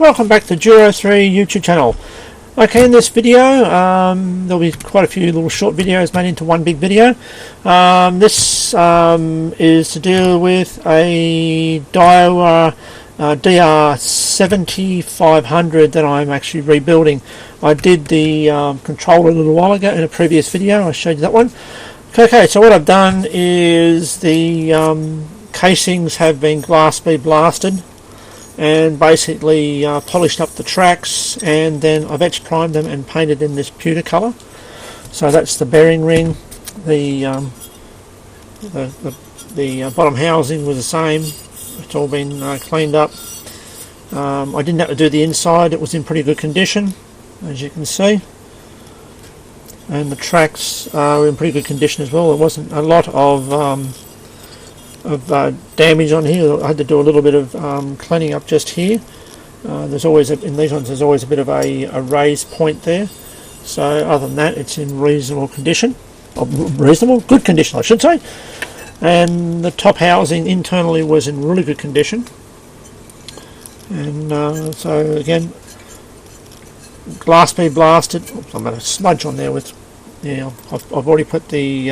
Welcome back to Duro3 YouTube channel. Okay, in this video there'll be quite a few little short videos made into one big video. This is to deal with a Daiwa DR-7500 that I'm actually rebuilding. I did the controller a little while ago in a previous video. I showed you that one. Okay, so what I've done is the casings have been glass bead blasted and basically polished up the tracks, and then I've etch primed them and painted in this pewter colour. So that's the bearing ring. The bottom housing was the same. It's all been cleaned up. I didn't have to do the inside. It was in pretty good condition, as you can see, and the tracks were in pretty good condition as well. There wasn't a lot of damage on here. I had to do a little bit of cleaning up just here. There's always in these ones there's always a bit of a raised point there. So other than that, it's in reasonable condition, good condition I should say. And the top housing internally was in really good condition. And so again, glass bead blasted. Oops, I'm going to smudge on there with, yeah, I've already put the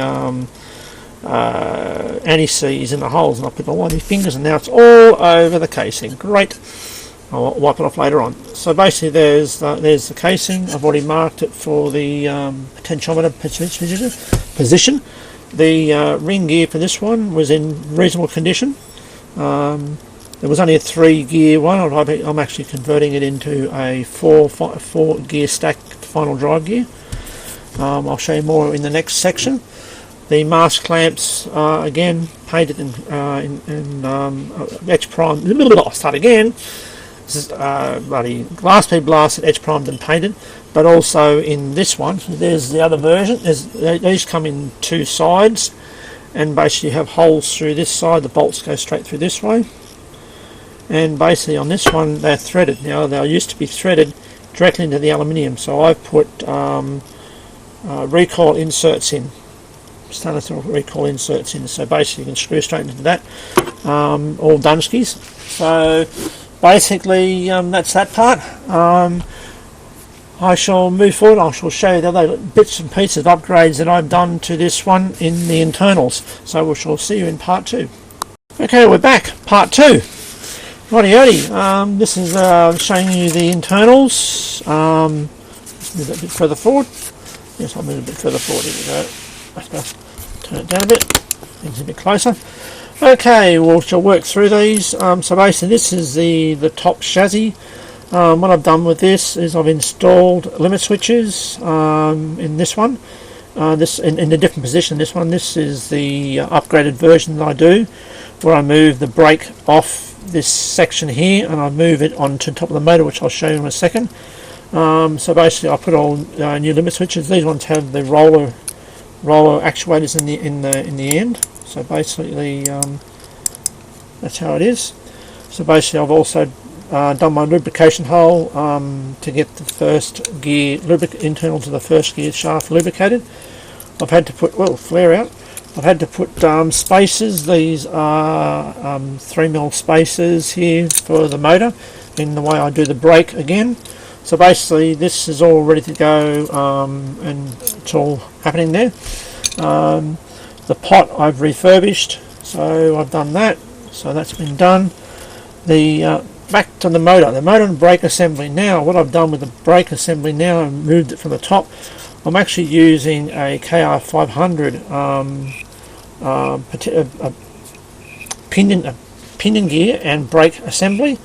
anti-seize in the holes, and I put the whitey fingers, and now it's all over the casing. Great. I'll wipe it off later on. So basically there's the casing. I've already marked it for the potentiometer position. The ring gear for this one was in reasonable condition. There was only a 3-gear one. I'm actually converting it into a 4-gear stacked final drive gear. I'll show you more in the next section. The mast clamps, again, painted in etch primed. I'll start again. This is bloody glass bead blasted, etch primed and painted. But also in this one, there's the other version. These come in two sides, and basically you have holes through this side. The bolts go straight through this way. And basically on this one, they're threaded. Now they used to be threaded directly into the aluminium, so I've put recoil inserts in. Stainless steel recoil inserts in, so basically you can screw straight into that, all Dunskies. So basically that's that part. I shall move forward. I shall show you the other bits and pieces of upgrades that I've done to this one in the internals, so we shall see you in part 2. Okay, we're back, part 2. Righty-o-ty, this is showing you the internals. Move that a bit further forward. Yes, I'll move a bit further forward. Here we go. Turn it down a bit, things a bit closer. Okay, we'll work through these. So basically this is the top chassis. What I've done with this is I've installed limit switches in this one. This in a different position. This is the upgraded version that I do, where I move the brake off this section here and I move it onto top of the motor, which I'll show you in a second. So basically I put all new limit switches. These ones have the roller actuators in the end. So basically that's how it is. So basically I've also done my lubrication hole to get the first gear internal to the first gear shaft lubricated. I've had to put flare out. I've had to put spacers. These are 3mm spacers here for the motor in the way I do the brake again. So basically this is all ready to go, and it's all happening there. The pot I've refurbished, so I've done that, so that's been done. The back to the motor and brake assembly. Now what I've done with the brake assembly now, I moved it from the top. I'm actually using a KR500 pinion gear and brake assembly,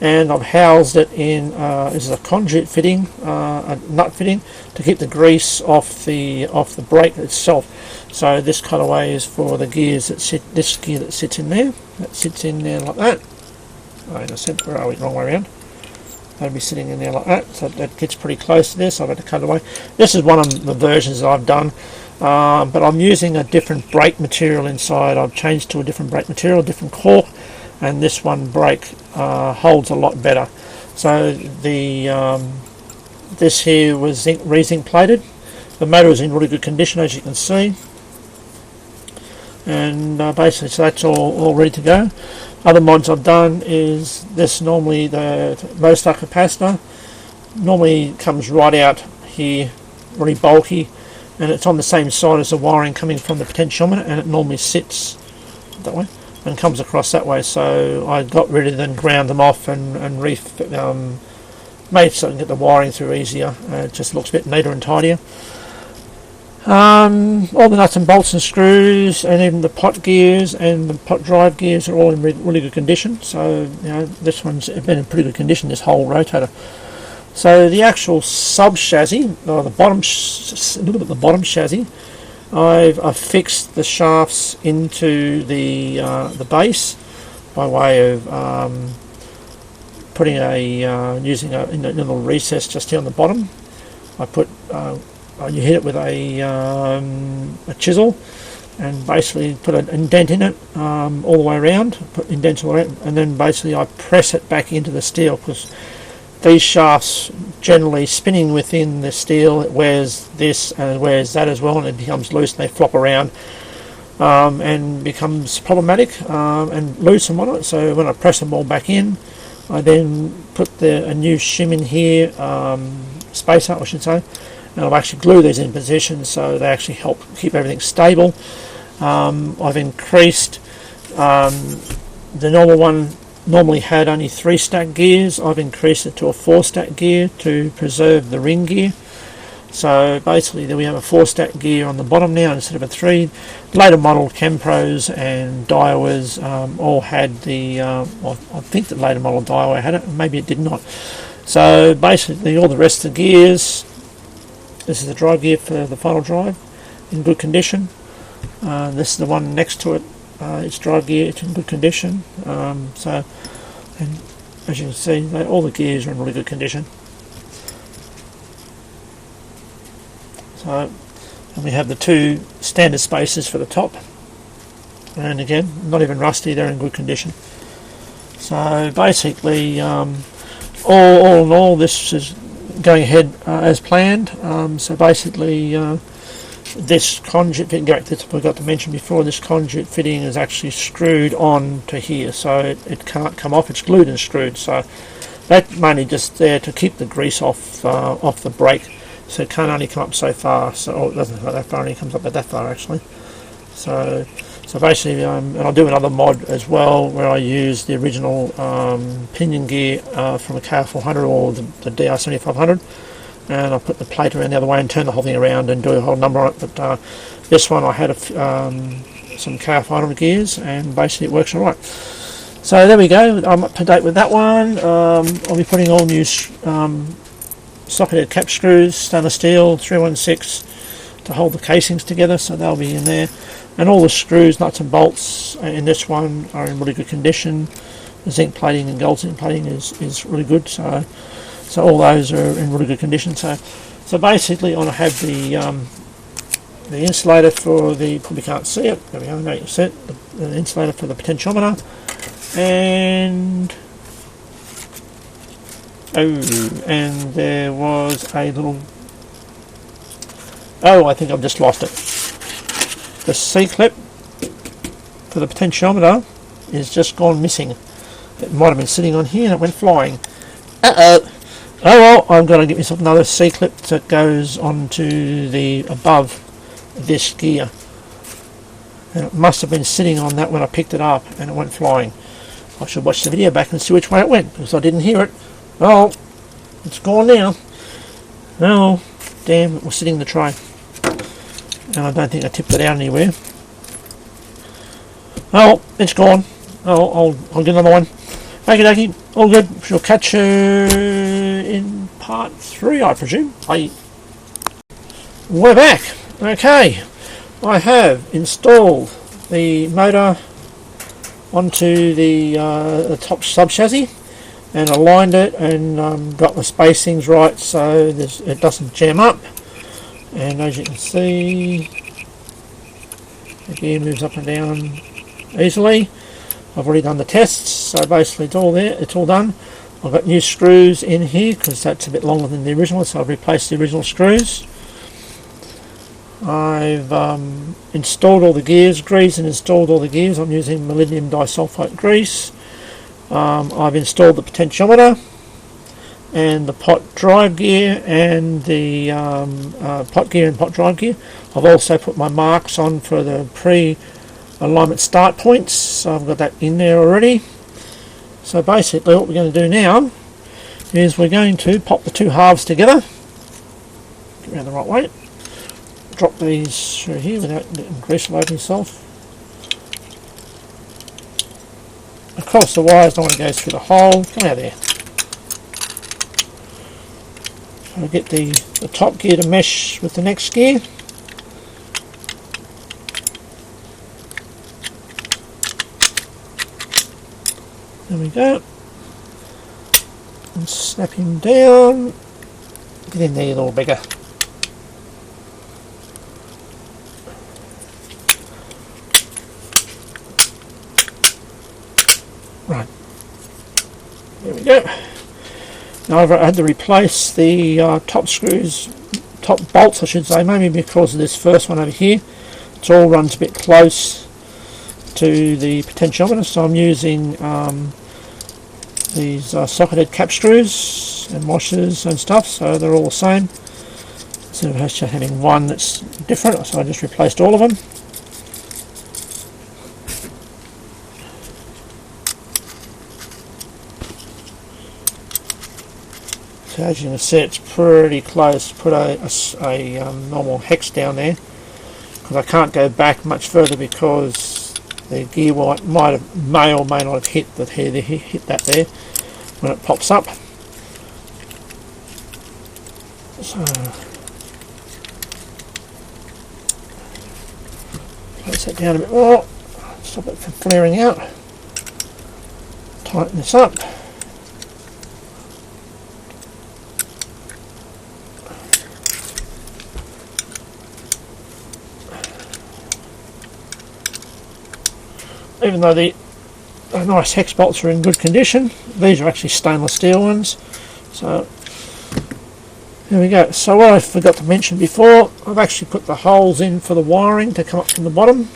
and I've housed it in this is a conduit fitting, a nut fitting to keep the grease off the brake itself. So this cutaway is for the gears that this gear that sits in there. That sits in there like that. Where are we? Wrong way around. That'll be sitting in there like that. So that gets pretty close to this. So I've had to cut away. This is one of the versions that I've done, but I'm using a different brake material inside. I've changed to a different brake material, different cork, and this one brake holds a lot better. So the this here was re-zinc plated. The motor is in really good condition, as you can see, and basically so that's all ready to go. Other mods I've done is this. Normally the low start capacitor normally comes right out here, really bulky, and it's on the same side as the wiring coming from the potentiometer, and it normally sits that way and comes across that way. So I got rid of them, ground them off, and made so I can get the wiring through easier. It just looks a bit neater and tidier. All the nuts and bolts and screws, and even the pot gears and the pot drive gears are all in really good condition. So this one's been in pretty good condition, this whole rotator. So the actual sub chassis, or the bottom, look at the bottom chassis, I've fixed the shafts into the base by way of putting using a little recess just here on the bottom. I put you hit it with a chisel and basically put an indent in it all the way around, put indents all around, and then basically I press it back into the steel, because these shafts generally spinning within the steel, it wears this and it wears that as well, and it becomes loose and they flop around and becomes problematic and loose and whatnot. So when I press them all back in, I then put a new shim in here, spacer I should say, and I've actually glued these in position so they actually help keep everything stable. I've increased the normal one normally had only 3 stack gears. I've increased it to a 4 stack gear to preserve the ring gear. So basically we have a 4 stack gear on the bottom now instead of a 3. Later model Campros and Daiwas all had the I think the later model Daiwa had it, maybe it did not. So basically all the rest of the gears, this is the drive gear for the final drive, in good condition. This is the one next to it, its drive gear, it's in good condition. So, and as you can see, all the gears are in really good condition. So, and we have the 2 standard spacers for the top, and again, not even rusty, they're in good condition. So basically, all in all, this is going ahead as planned. So basically, this conduit fitting, that I forgot to mention before, this conduit fitting is actually screwed on to here, so it can't come off. It's glued and screwed. So that's mainly just there to keep the grease off the brake. So it can't only come up so far. So it doesn't go that far, only comes up about that far actually. So basically, and I'll do another mod as well where I use the original pinion gear from a KR400 or the DR-7500, and I'll put the plate around the other way and turn the whole thing around and do a whole number on it. But this one I had some KR400 gears, and basically it works alright. So there we go, I'm up to date with that one. I'll be putting all new socketed cap screws, stainless steel 316, to hold the casings together, so they'll be in there. And all the screws, nuts and bolts in this one are in really good condition. The zinc plating and gold zinc plating is really good, so all those are in really good condition. So basically I have the insulator for the, probably can't see it, there we go, no, you see it, the insulator for the potentiometer, and there was a little, I think I've just lost it. The C-clip for the potentiometer is just gone missing. It might have been sitting on here and it went flying. Oh well, I'm going to get myself another C-clip that goes onto the above this gear. And it must have been sitting on that when I picked it up and it went flying. I should watch the video back and see which way it went, because I didn't hear it. Oh, it's gone now. Oh, damn, it was sitting in the tray. And I don't think I tipped it out anywhere. Oh, it's gone. Oh, I'll get another one. Okie dokie, all good. She'll catch you in part 3, I presume. Bye. We're back. Okay, I have installed the motor onto the top sub chassis and aligned it and got the spacings right so it doesn't jam up. And as you can see, the gear moves up and down easily. I've already done the tests, so basically it's all there, it's all done. I've got new screws in here because that's a bit longer than the original, so I've replaced the original screws. I've installed all the gears, greased and installed all the gears. I'm using molybdenum disulfide grease. I've installed the potentiometer and the pot drive gear and the pot gear and pot drive gear. I've also put my marks on for the pre-alignment start points, so I've got that in there already. So basically what we're going to do now is we're going to pop the two halves together, get around the right way, drop these through here without letting grease load yourself. Of course the wires don't want to go through the hole, come out of there. So get the top gear to mesh with the next gear. There we go. And snap him down. Get in there, you little beggar. Right. There we go. Now I've had to replace the top screws, top bolts I should say, maybe because of this first one over here. It all runs a bit close to the potentiometer, so I'm using these socketed cap screws and washers and stuff, so they're all the same. Instead of just having one that's different, so I just replaced all of them. So as you can see, it's pretty close. Put a normal hex down there because I can't go back much further because the gear may or may not have hit that there when it pops up. So place that down a bit more, stop it from flaring out. Tighten this up. Even though the nice hex bolts are in good condition, these are actually stainless steel ones. So there we go. So what I forgot to mention before, I've actually put the holes in for the wiring to come up from the bottom.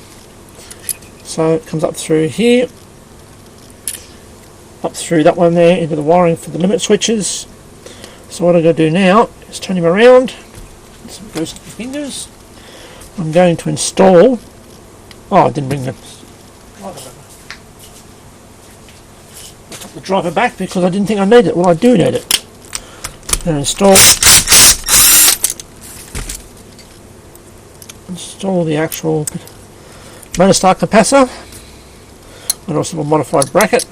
So it comes up through here, up through that one there into the wiring for the limit switches. So what I'm going to do now is turn him around, some grease off your fingers. I'm going to install, I didn't bring the driver back because I didn't think I needed it. Well, I do need it. And install the actual motor start capacitor and also a modified bracket.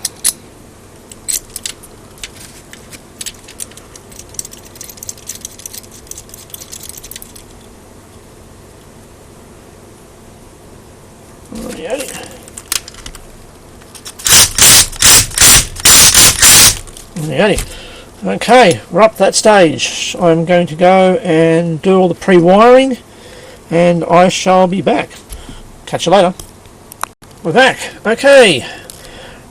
Okay, we're up that stage. I'm going to go and do all the pre-wiring and I shall be back. Catch you later. We're back. Okay,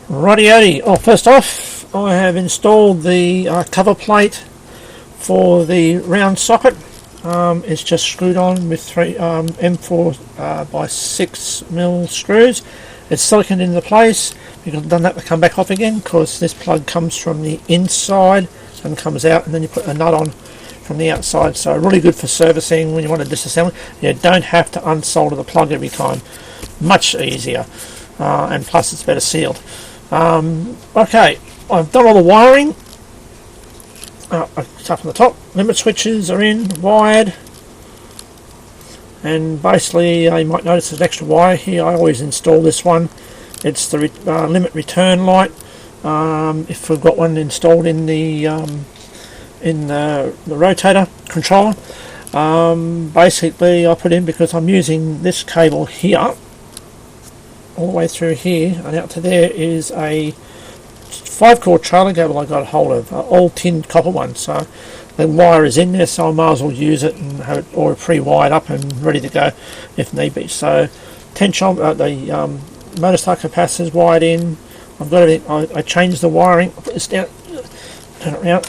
righty-o. Oh, first off, I have installed the cover plate for the round socket. It's just screwed on with three M4 by 6mm screws. It's siliconed into place because I've done that to come back off again because this plug comes from the inside and comes out, and then you put a nut on from the outside. So really good for servicing when you want to disassemble. You don't have to unsolder the plug every time. Much easier, and plus it's better sealed. Okay, I've done all the wiring. Up from the top, limit switches are in, wired. And basically you might notice there's an extra wire here. I always install this one. It's the limit return light. If we've got one installed in the rotator controller, basically I put in because I'm using this cable here all the way through here and out to there is a 5-cord trailer cable I got a hold of, all tin copper one. So the wire is in there, so I might as well use it and have it all pre-wired up and ready to go if need be. So the motor start capacitor is wired in. I've got everything. I changed the wiring. I'll put this down, turn it around.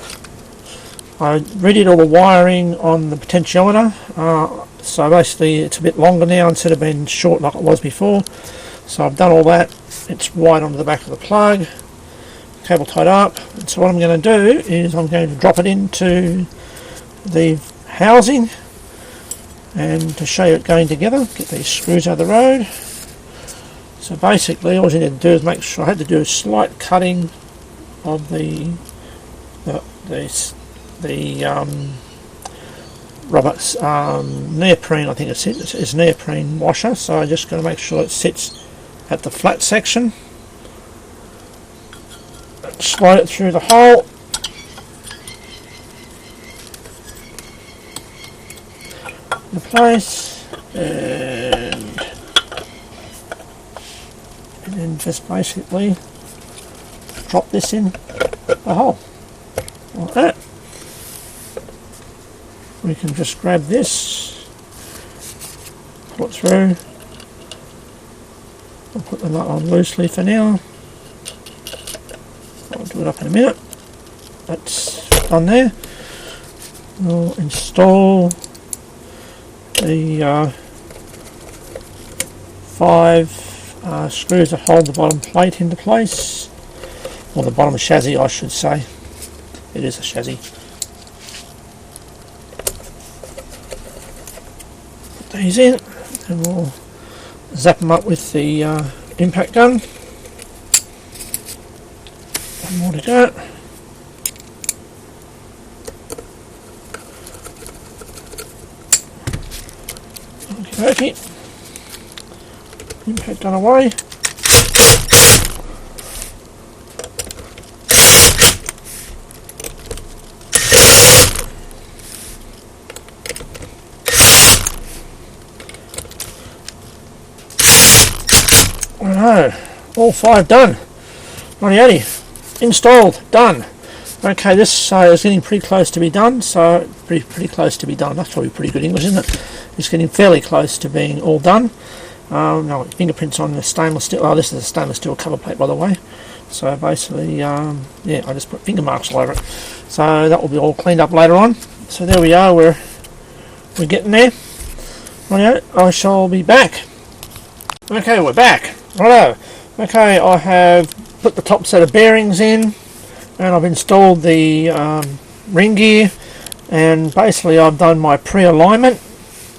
I redid all the wiring on the potentiometer. So basically it's a bit longer now instead of being short like it was before. So I've done all that. It's wide onto the back of the plug, cable tied up. And so what I'm going to do is I'm going to drop it into the housing, and to show you it going together, get these screws out of the road. So basically all you need to do is make sure, I had to do a slight cutting of the rubber neoprene, I think it's neoprene washer. So I'm just going to make sure it sits at the flat section. Slide it through the hole. In place, and then just basically drop this in the hole like that. We can just grab this, pull it through. I'll put the nut on loosely for now. I'll do it up in a minute. That's done there. We'll install the 5 screws that hold the bottom plate into place, or the bottom chassis I should say. It is a chassis. Put these in and we'll zap them up with the impact gun. One more to go. Okay, impact gun away. Righto, all 5 done. Righty-o, installed, done. Okay, this is getting pretty close to be done, so pretty close to be done. That's probably pretty good English, isn't it? It's getting fairly close to being all done. No fingerprints on the stainless steel. Oh, this is a stainless steel cover plate, by the way. So basically, yeah, I just put finger marks all over it. So that will be all cleaned up later on. So there we are. We're getting there. Righto, I shall be back. Okay, we're back. Righto. Okay, I have put the top set of bearings in, and I've installed the ring gear, and basically I've done my pre-alignment,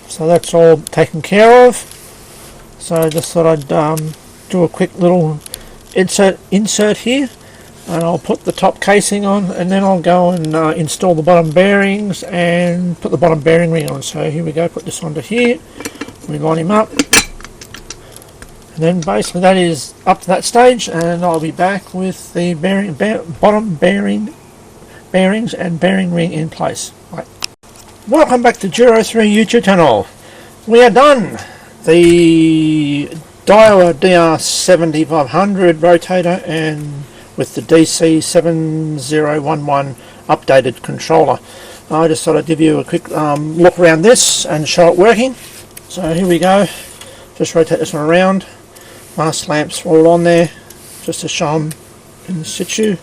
so that's all taken care of. So I just thought I'd do a quick little insert here, and I'll put the top casing on, and then I'll go and install the bottom bearings and put the bottom bearing ring on. So here we go, put this onto here, we line him up. And then basically that is up to that stage, and I'll be back with the bottom bearings and bearing ring in place. Right. Welcome back to Duro3 YouTube channel. We are done. The Daiwa DR-7500 rotator and with the DC7011 updated controller. I just thought I'd give you a quick look around this and show it working. So here we go. Just rotate this one around. Mask lamps all on there, just to show them in situ.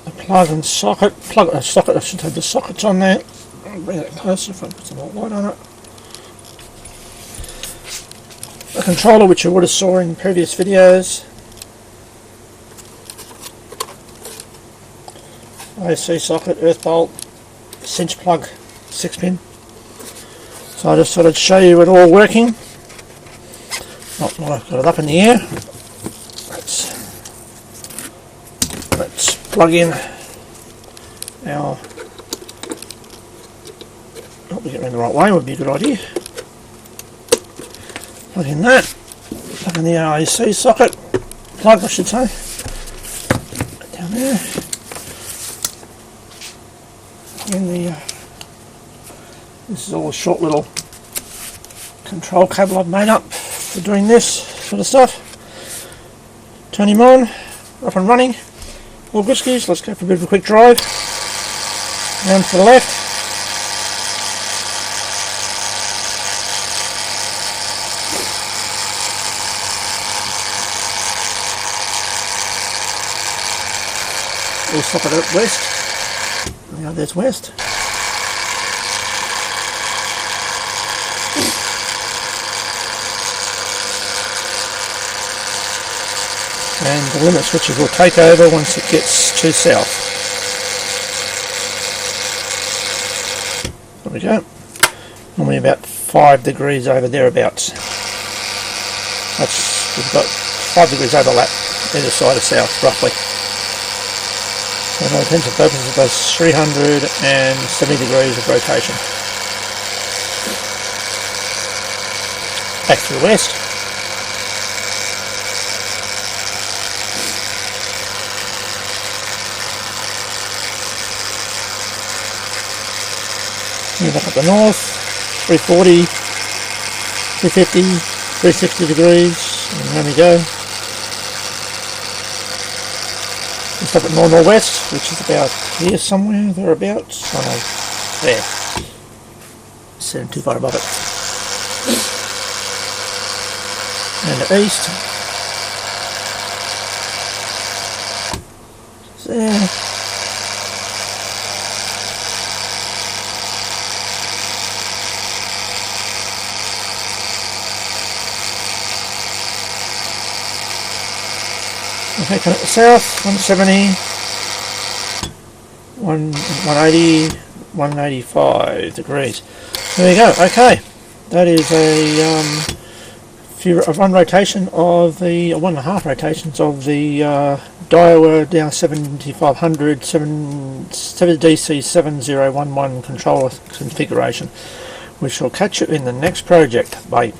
The plug and socket, I should have the sockets on there. I'll bring it closer if I put some more light on it. The controller, which you would have saw in previous videos. AC socket, earth bolt, cinch plug, 6-pin. So I just thought I'd show you it all working. Not while I've got it up in the air. Let's plug in our. Hope we get it in the right way. Would be a good idea. Plug in that. Plug in the AC socket. Plug, I should say. Down there. Plug in the. This is all a short little control cable I've made up for doing this sort of stuff. Turn him on, up and running. All good skis. Let's go for a bit of a quick drive. Round to the left. We'll stop it at west. Now there's west. and the limit switches will take over once it gets to south. There we go. Normally about 5 degrees over thereabouts. We've got 5 degrees overlap either side of south, roughly. So for all intents and purposes it does 370 degrees of rotation. Back to the west. Back up the north, 340, 350, 360 degrees, and there we go. And stop at north-northwest, which is about here somewhere, thereabouts. Oh no, there. Setting too far above it. And the east. There. Okay, come to south, 170, 180, 185 degrees. There we go. Okay, that is one rotation of the 1.5 rotations of the Daiwa DR-7500 DC7011 controller configuration. We shall catch you in the next project. Bye.